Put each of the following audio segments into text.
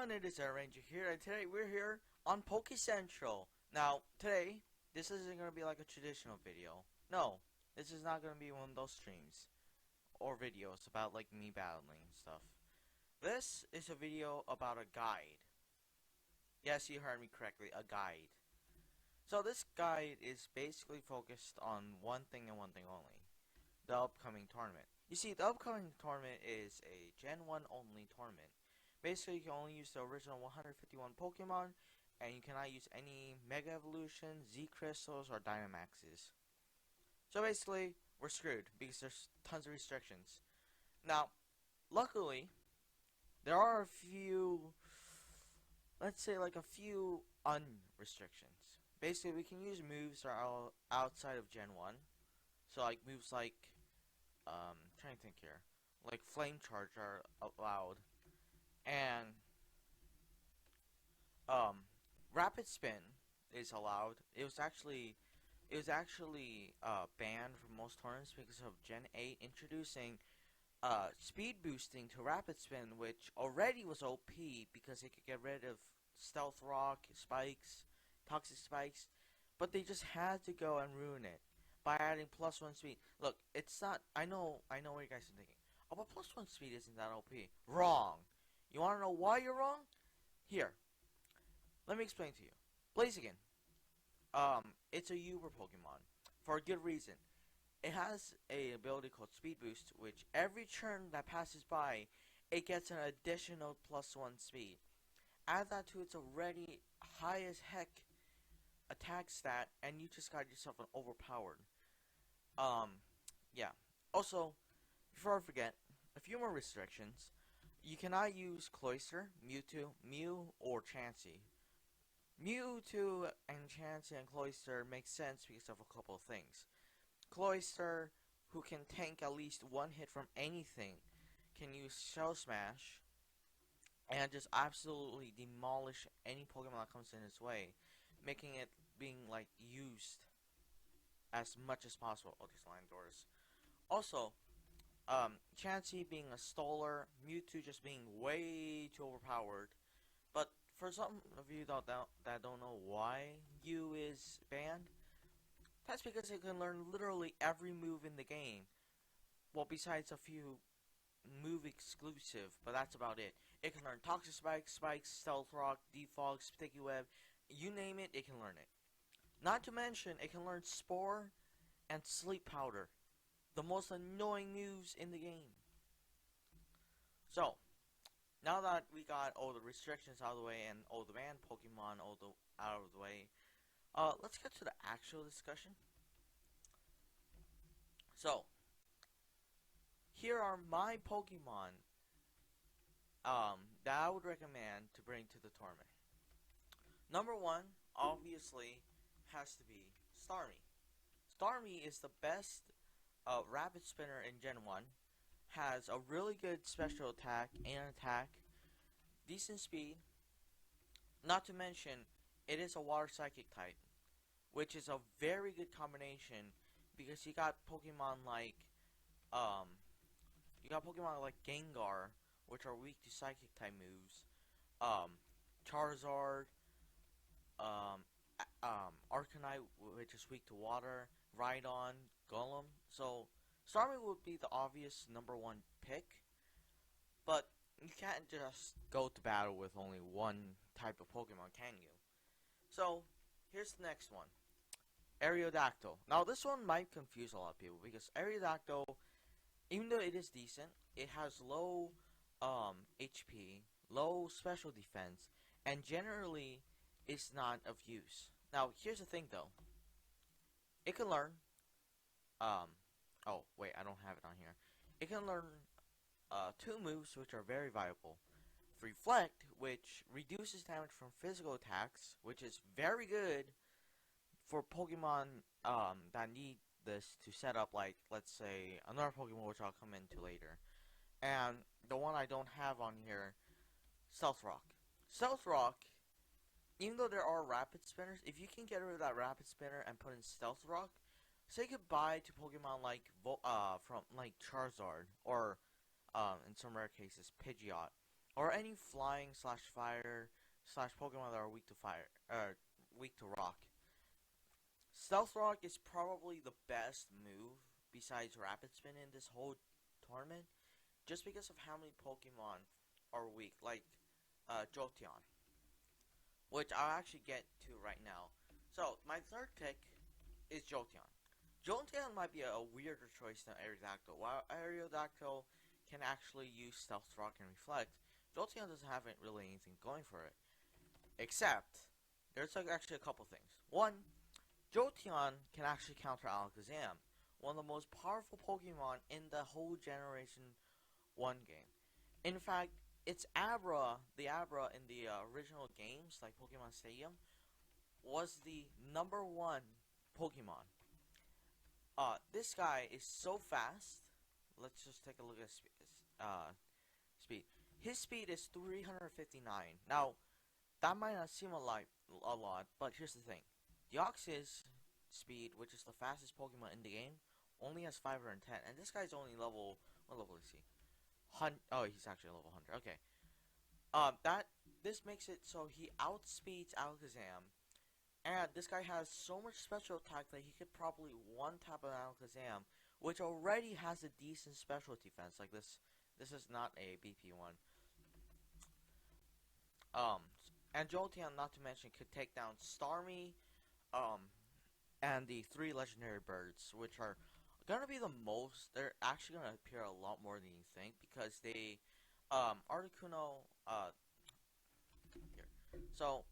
everyone, it is Ranger here, and today we're here on Pokecentral. Now, today, this isn't going to be like a traditional video. No, this is not going to be one of those streams or videos about like me battling and stuff. This is a video about a guide. Yes, you heard me correctly, a guide. So this guide is basically focused on one thing and one thing only. The upcoming tournament. You see, the upcoming tournament is a Gen 1 only tournament. Basically, you can only use the original 151 Pokemon, and you cannot use any Mega Evolution, Z Crystals, or Dynamaxes. So basically, we're screwed, because there's tons of restrictions. Now, luckily, there are a few, let's say like a few unrestrictions. Basically, we can use moves that are outside of Gen 1. So like moves like, trying to think here, like Flame Charge are allowed. And rapid spin is allowed. It was actually banned from most tournaments because of Gen 8 introducing speed boosting to rapid spin, which already was OP because it could get rid of stealth rock, spikes, toxic spikes, but they just had to go and ruin it by adding +1 speed. Look, it's not. I know what you guys are thinking. Oh, but +1 speed isn't that OP. Wrong. You want to know why you're wrong? Here, let me explain to you. Blaziken. It's a Uber Pokemon for a good reason. It has a ability called Speed Boost, which every turn that passes by, it gets an additional +1 speed. Add that to its already high as heck attack stat, and you just got yourself an overpowered. Yeah. Also, before I forget, a few more restrictions. You cannot use Cloyster, Mewtwo, Mew, or Chansey. Mewtwo and Chansey and Cloyster make sense because of a couple of things. Cloyster, who can tank at least one hit from anything, can use Shell Smash and just absolutely demolish any Pokemon that comes in his way, making it being like used as much as possible. Oh, these line doors. Also, Chansey being a stoler, Mewtwo just being way too overpowered. But for some of you that don't know why U is banned, that's because it can learn literally every move in the game. Well, besides a few move exclusive, but that's about it. It can learn Toxic Spike, Spikes, Stealth Rock, Defog, Sticky Web, you name it, it can learn it. Not to mention, it can learn Spore and Sleep Powder, the most annoying moves in the game. So, now that we got all the restrictions out of the way and all the banned Pokemon out of the way, let's get to the actual discussion. So, here are my Pokemon that I would recommend to bring to the tournament. Number one, obviously, has to be Starmie. Starmie is the best rapid spinner in Gen 1. Has a really good special attack and attack, decent speed. Not to mention, it is a water psychic type, which is a very good combination because um you got Pokemon like Gengar, which are weak to psychic type moves. Charizard, Arcanine, which is weak to water. Rhydon, Golem. So Starmie would be the obvious number one pick, but you can't just go to battle with only one type of Pokemon, can you? So here's the next one. Aerodactyl. Now this one might confuse a lot of people because Aerodactyl, even though it is decent, it has low HP, low special defense, and generally is not of use. Now here's the thing though. It can learn oh wait, I don't have it on here. It can learn two moves which are very viable. Reflect, which reduces damage from physical attacks, which is very good for Pokemon that need this to set up, like, let's say, another Pokemon which I'll come into later. And the one I don't have on here, Stealth Rock. Stealth Rock, even though there are Rapid Spinners, if you can get rid of that Rapid Spinner and put in Stealth Rock, say goodbye to Pokemon like from like Charizard or in some rare cases Pidgeot or any flying slash fire slash Pokemon that are weak to fire, weak to rock. Stealth Rock is probably the best move besides Rapid Spin in this whole tournament, just because of how many Pokemon are weak, like Jolteon, which I'll actually get to right now. So my third pick is Jolteon. Jolteon might be a weirder choice than Aerodactyl. While Aerodactyl can actually use Stealth Rock and Reflect, Jolteon doesn't have really anything going for it. Except, there's actually a couple things. One, Jolteon can actually counter Alakazam, one of the most powerful Pokemon in the whole Generation 1 game. In fact, its Abra, the Abra in the original games, like Pokemon Stadium, was the number 1 Pokemon. This guy is so fast. Let's just take a look at speed. His speed is 359. Now, that might not seem a lot, but here's the thing. Deoxys speed, which is the fastest Pokemon in the game, only has 510, and this guy's only level, what level is he? Oh, he's actually level 100. Okay. This makes it so he outspeeds Alakazam, and this guy has so much special attack that he could probably one-tap an Alakazam, which already has a decent special defense. Like this is not a BP one. And Jolteon, not to mention, could take down Starmie, and the 3 legendary birds, which are gonna be the most. They're actually gonna appear a lot more than you think because they, Articuno, here. So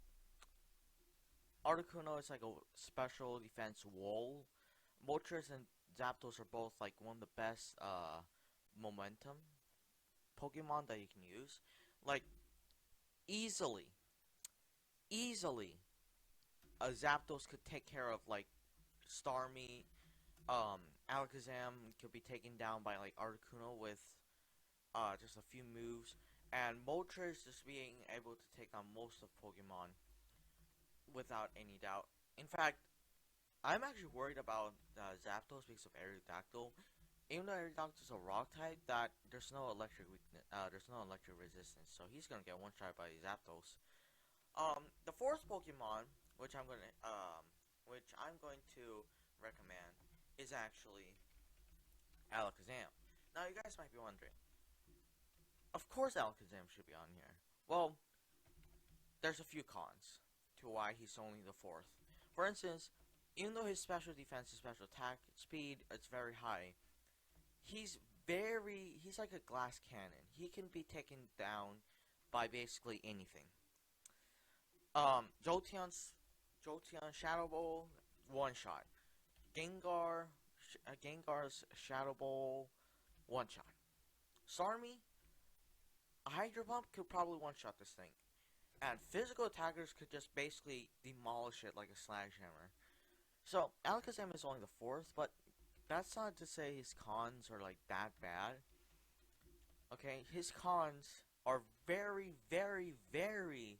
Articuno is like a special defense wall. Moltres and Zapdos are both like one of the best momentum Pokemon that you can use. Like easily, a Zapdos could take care of like Starmie. Alakazam could be taken down by like Articuno with just a few moves, and Moltres just being able to take on most of Pokemon without any doubt. In fact, I'm actually worried about Zapdos because of Aerodactyl. Even though Aerodactyl is a rock type, that there's no electric weakness, there's no electric resistance, so he's gonna get one shot by Zapdos. The fourth Pokemon, which I'm going to recommend, is actually Alakazam. Now, you guys might be wondering, of course Alakazam should be on here. Well, there's a few cons to why he's only the fourth. For instance, even though his special defense and special attack speed is very high, he's like a glass cannon. He can be taken down by basically anything. Jolteon Shadow Ball, one shot. Gengar's Shadow Ball, one shot. Starmie, a Hydro Pump could probably one shot this thing. And physical attackers could just basically demolish it like a sledgehammer. So, Alakazam is only the fourth, but that's not to say his cons are like that bad. Okay, his cons are very, very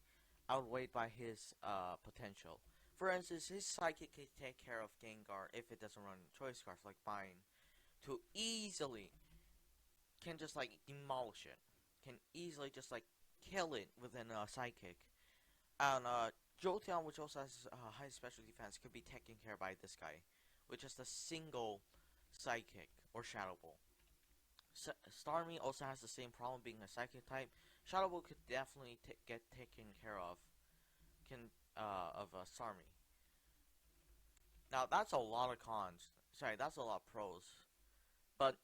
outweighed by his potential. For instance, his Psychic can take care of Gengar if it doesn't run Choice Scarf like mine, to easily can just like demolish it, can easily just like kill it within a Psychic. And Jolteon, which also has high special defense, could be taken care by this guy with just a single Psychic or Shadow Ball. Starmie also has the same problem being a Psychic type. Shadow Ball could definitely get taken care of Starmie. Now that's a lot of cons. Sorry, that's a lot of pros. But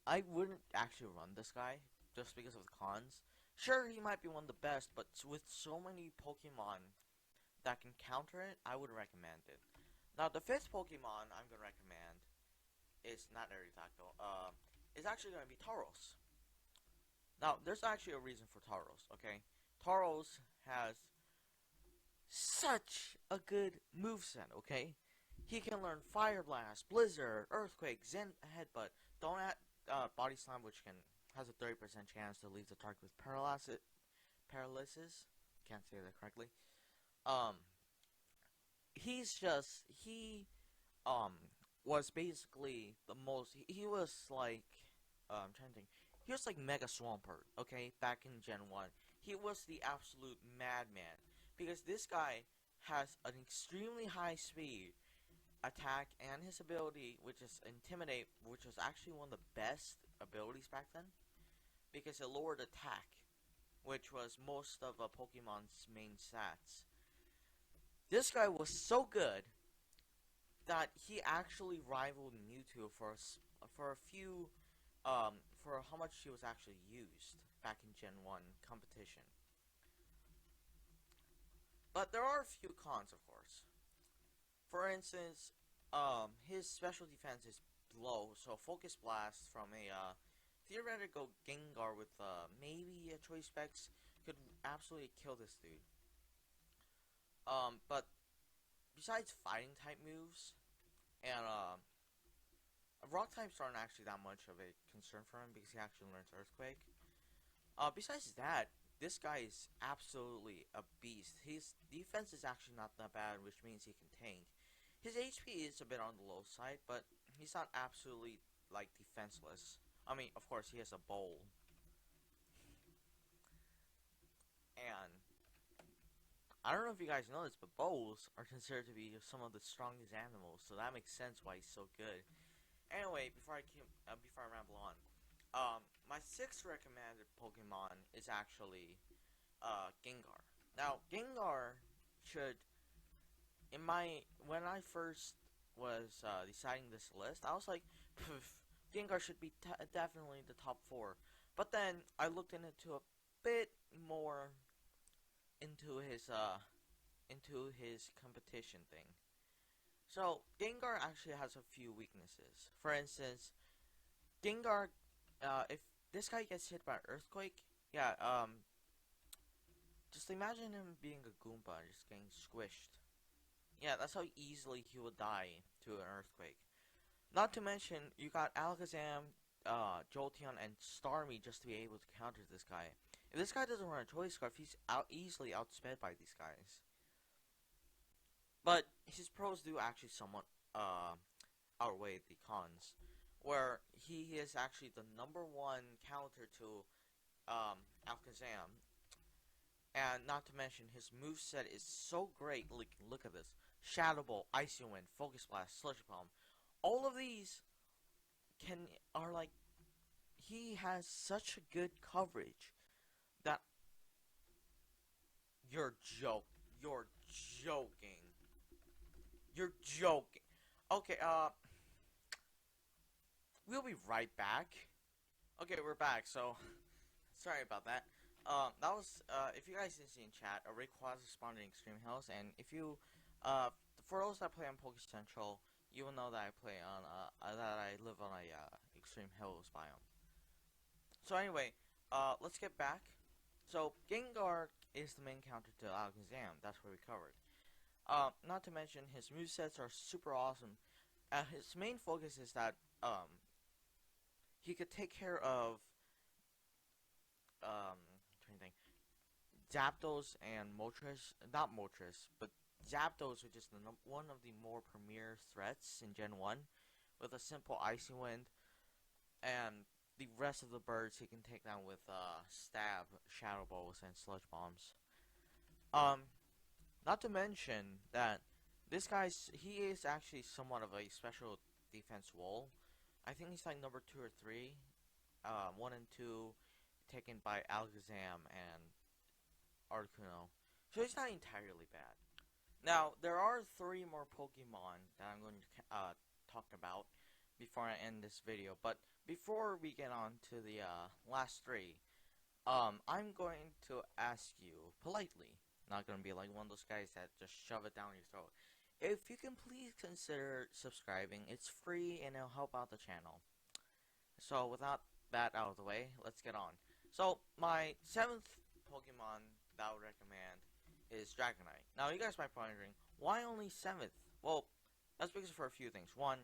I wouldn't actually run this guy just because of the cons. Sure, he might be one of the best, but with so many Pokemon that can counter it, I would recommend it. Now, the fifth Pokemon I'm going to recommend is not Aerodactyl. Is actually going to be Tauros. Now, there's actually a reason for Tauros, okay? Tauros has such a good moveset, okay? He can learn Fire Blast, Blizzard, Earthquake, Zen Headbutt. Don't add Body Slam, which has a 30% chance to leave the target with paralysis. Can't say that correctly. He was basically the most. He was like, I'm trying to think. He was like Mega Swampert, okay, back in Gen 1. He was the absolute madman. Because this guy has an extremely high speed, attack, and his ability, which is Intimidate, which was actually one of the best abilities back then. Because it lowered attack, which was most of a Pokemon's main stats. This guy was so good that he actually rivaled Mewtwo for a few for how much he was actually used back in Gen 1 competition. But there are a few cons, of course. For instance, his special defense is low, so Focus Blast from a theoretical Gengar with maybe a Choice Specs could absolutely kill this dude. But besides fighting type moves, and rock types aren't actually that much of a concern for him because he actually learns Earthquake. Besides that, this guy is absolutely a beast. His defense is actually not that bad, which means he can tank. His HP is a bit on the low side, but he's not absolutely, like, defenseless. I mean, of course, he has a bowl. And I don't know if you guys know this, but bowls are considered to be some of the strongest animals, so that makes sense why he's so good. Anyway, before I ramble on, my sixth recommended Pokemon is actually Gengar. Now, Gengar should, when I first was deciding this list, I was like, Gengar should be definitely the top 4. But then I looked into a bit more into his competition thing. So Gengar actually has a few weaknesses. For instance, Gengar, if this guy gets hit by an Earthquake, yeah, just imagine him being a Goomba, just getting squished. Yeah, that's how easily he would die to an Earthquake. Not to mention, you got Alakazam, Jolteon, and Starmie just to be able to counter this guy. If this guy doesn't run a Choice Scarf, he's easily outsped by these guys. But his pros do actually somewhat outweigh the cons, where he is actually the #1 counter to Alakazam. And not to mention, his moveset is so great. Look at this. Shadow Ball, Icy Wind, Focus Blast, Sludge Bomb. All of these are like, he has such a good coverage that you're joking. You're joking. Okay, we'll be right back. Okay, we're back, so sorry about that. That was, if you guys didn't see in chat, a Rayquaza spawned in Extreme Hills, and if you, for those that play on Pokecentral, you will know that I play on, that I live on a, Extreme Hills biome. So anyway, let's get back. So, Gengar is the main counter to Alakazam, that's what we covered. Not to mention, his movesets are super awesome. His main focus is that, he could take care of, trying to think, Zapdos and Moltres, not Moltres, but Zapdos, which is one of the more premier threats in Gen 1, with a simple Icy Wind, and the rest of the birds he can take down with Stab, Shadow Balls, and Sludge Bombs. Not to mention that he is actually somewhat of a special defense wall. I think he's like number 2 or 3, 1 and 2 taken by Alakazam and Articuno. So he's not entirely bad. Now, there are 3 more Pokemon that I'm going to talk about before I end this video. But before we get on to the last 3, I'm going to ask you politely, not going to be like one of those guys that just shove it down your throat, if you can please consider subscribing. It's free and it'll help out the channel. So without that out of the way, let's get on. So my 7th Pokemon that I would recommend is Dragonite. Now you guys might be wondering, why only 7th? Well, that's because for a few things. One,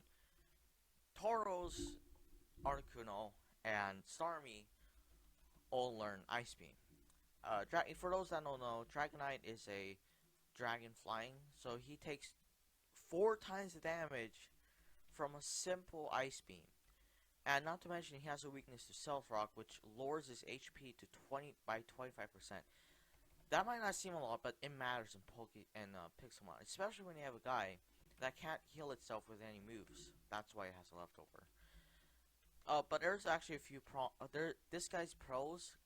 Tauros, Articuno, and Starmie all learn Ice Beam. For those that don't know, Dragonite is a dragon flying, so he takes 4 times the damage from a simple Ice Beam. And not to mention, he has a weakness to Stealth Rock, which lowers his HP to 20 by 25%. That might not seem a lot, but it matters in Pixelmon, especially when you have a guy that can't heal itself with any moves. That's why it has a leftover. But there's actually a few this guy's pros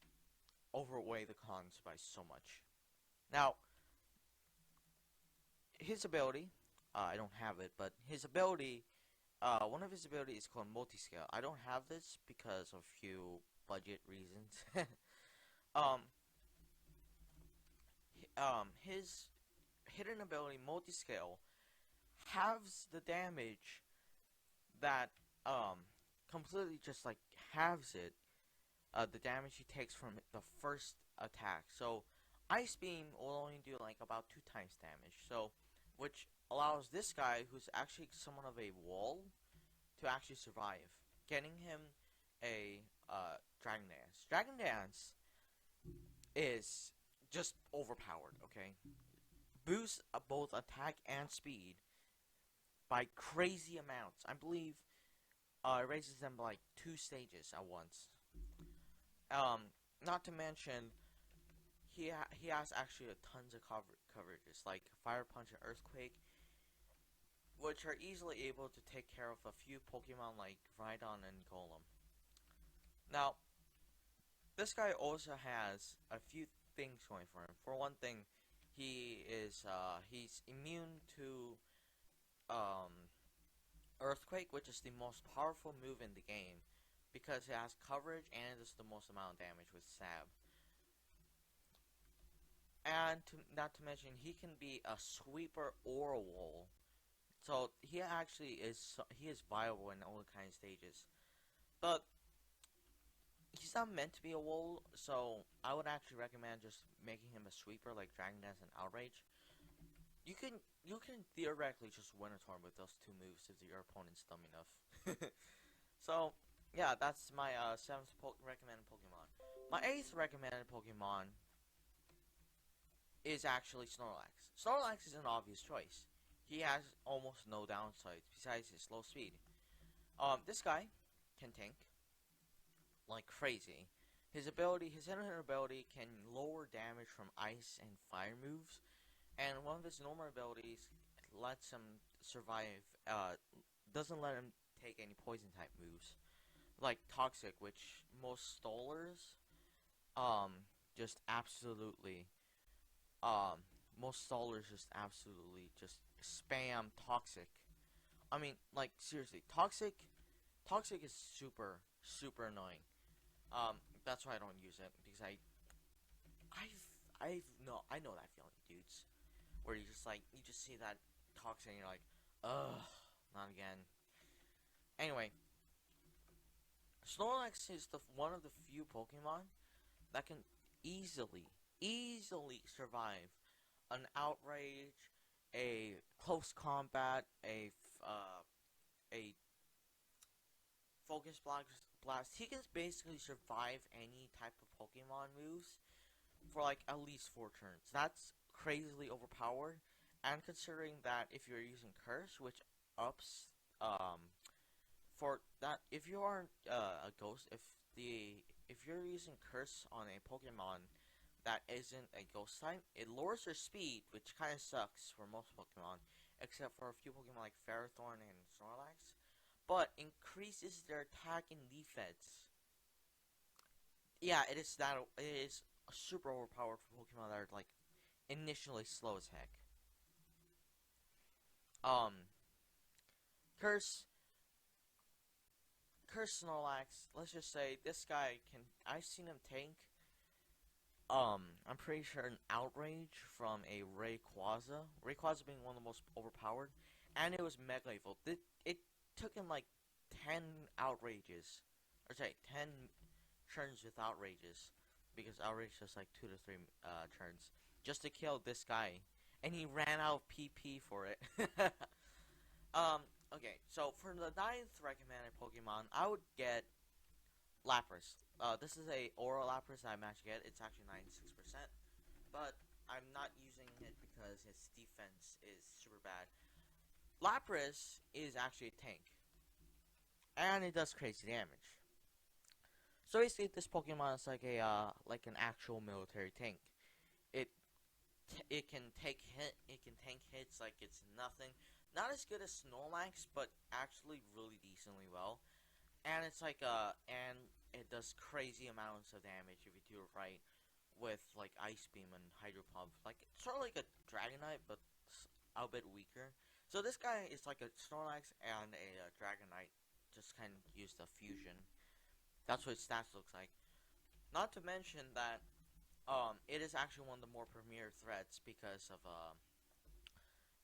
overweigh the cons by so much. Now, his ability, I don't have it, but his ability, one of his abilities is called multi-scale. I don't have this because of a few budget reasons. um, his hidden ability, multi-scale, halves the damage that, completely just like halves it, the damage he takes from the first attack. So, Ice Beam will only do like about 2 times damage. So, which allows this guy, who's actually somewhat of a wall, to actually survive. Getting him a Dragon Dance. Dragon Dance is just overpowered, okay? Boosts both attack and speed by crazy amounts. I believe it raises them by like 2 stages at once. Not to mention, he has actually tons of coverages, like Fire Punch and Earthquake, which are easily able to take care of a few Pokemon like Rhydon and Golem. Now, this guy also has a few things going for him. For one thing, he's immune to Earthquake, which is the most powerful move in the game, because it has coverage and it does the most amount of damage with Stab. And not to mention, he can be a sweeper or a wall. So he actually is viable in all kind of stages. But he's not meant to be a wall, so I would actually recommend just making him a sweeper like Dragon Dance and Outrage. You can theoretically just win a tournament with those 2 moves if your opponent's dumb enough. So yeah, that's my 7th recommended Pokemon. My 8th recommended Pokemon is actually Snorlax. Snorlax is an obvious choice. He has almost no downsides besides his slow speed. This guy can tank like crazy. His hidden ability can lower damage from ice and fire moves, and one of his normal abilities lets him survive. Doesn't let him take any poison type moves, like Toxic, which most stallers, just absolutely, most stallers just absolutely just spam Toxic. I mean, like seriously, Toxic is super annoying. That's why I don't use it, because I know that feeling, dudes, where you just see that Toxic and you're like, ugh, not again. Anyway, Snorlax is one of the few Pokemon that can easily survive an outrage, a close combat, a focus blast. He can basically survive any type of Pokemon moves for like at least 4 turns. That's crazily overpowered. And considering that if you're using Curse, which ups for that, if you aren't a ghost, if you're using Curse on a Pokemon that isn't a ghost type, it lowers their speed, which kind of sucks for most Pokemon, except for a few Pokemon like Ferrothorn and Snorlax, but increases their attack and defense. Yeah, it is super overpowered for Pokemon that are like initially slow as heck. Um, Curse Snorlax, let's just say this guy can. I've seen him tank. I'm pretty sure an Outrage from a Rayquaza. Rayquaza being one of the most overpowered, and it was Mega Evolved. It took him like 10 Outrages, or say 10 turns with Outrages, because Outrage just like 2 to 3 turns, just to kill this guy, and he ran out of PP for it. Okay, so for the 9th recommended Pokemon, I would get Lapras. This is a Aura Lapras I managed to get. It's actually 96%, but I'm not using it because his defense is super bad. Lapras is actually a tank. and it does crazy damage. So basically, this Pokemon is like an actual military tank. It it can it can tank hits like it's nothing. Not as good as Snorlax, but actually really decently well. And and it does crazy amounts of damage if you do it right with like Ice Beam and Hydro Pump. Like it's sort of like a Dragonite, but a bit weaker. So this guy is like a Snorlax and a Dragonite, just kind of used a fusion. That's what its stats looks like. Not to mention that it is actually one of the more premier threats because of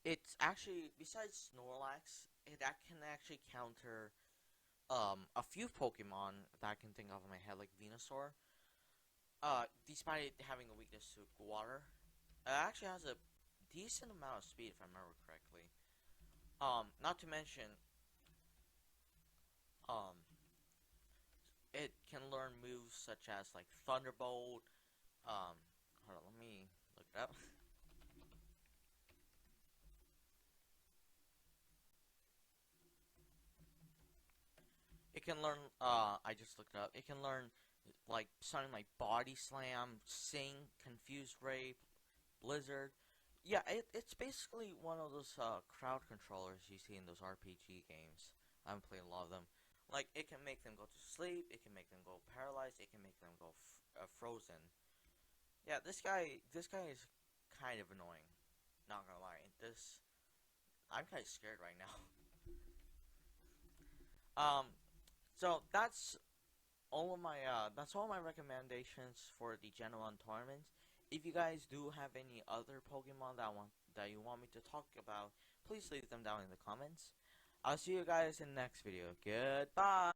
it's actually besides Snorlax, that can actually counter a few Pokemon that I can think of in my head, like Venusaur. Despite it having a weakness to water, it actually has a decent amount of speed, if I remember correctly. Not to mention, um, it can learn moves such as like Thunderbolt. Um, hold on, let me look it up. It can learn. I just looked it up. It can learn like something like Body Slam, Sing, Confused Rape, Blizzard. Yeah, it's basically one of those crowd controllers you see in those RPG games. I haven't played a lot of them. Like it can make them go to sleep. It can make them go paralyzed. It can make them go frozen. Yeah, this guy is kind of annoying. Not gonna lie. I'm kind of scared right now. Um, so that's all my recommendations for the Gen 1 tournament. If you guys do have any other Pokemon that you want me to talk about, please leave them down in the comments. I'll see you guys in the next video. Goodbye.